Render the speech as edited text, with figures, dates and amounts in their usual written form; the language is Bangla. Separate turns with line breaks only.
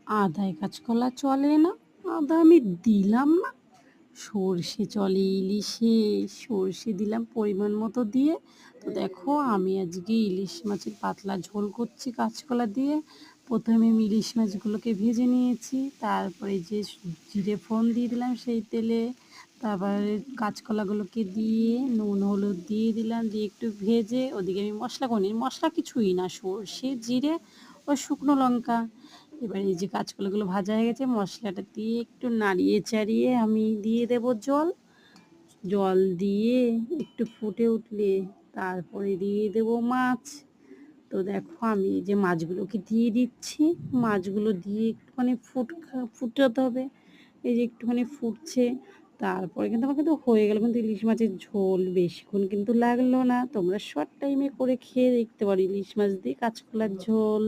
আদায় কাঁচকলা চলে না, আদা আমি দিলাম না। সর্ষে চলে ইলিশে, সর্ষে দিলাম পরিমাণ মতো দিয়ে। তো দেখো আমি আজকে ইলিশ মাছের পাতলা ঝোল করছি কাঁচকলা দিয়ে। প্রথমে আমি ইলিশ মাছগুলোকে ভেজে নিয়েছি, তারপরে যে জিরে ফোড়ন দিয়ে দিলাম সেই তেলে, তারপরে কাঁচকলাগুলোকে দিয়ে নুন হলুদ দিয়ে দিলাম, দিয়ে একটু ভেজে ওদিকে আমি মশলা করিনি, মশলা কিছুই না, সর্ষে জিরে ও শুকনো লঙ্কা। এবার এই যে কাঁচকলাগুলো ভাজা হয়ে গেছে, মশলাটা দিয়ে একটু নাড়িয়ে চাড়িয়ে আমি দিয়ে দেব জল। জল দিয়ে একটু ফুটে উঠলে তারপরে দিয়ে দেব মাছ। তো দেখো আমি এই যে মাছগুলোকে দিয়ে দিচ্ছি, মাছগুলো দিয়ে একটুখানি ফুটাতে হবে। এই যে একটুখানি ফুটছে, তারপরে কিন্তু আমার কিন্তু হয়ে গেল কিন্তু ইলিশ মাছের ঝোল। বেশিক্ষণ কিন্তু লাগলো না, তোমরা শর্ট টাইমে করে খেয়ে দেখতে পারো ইলিশ মাছ দিয়ে কাঁচকলার ঝোল।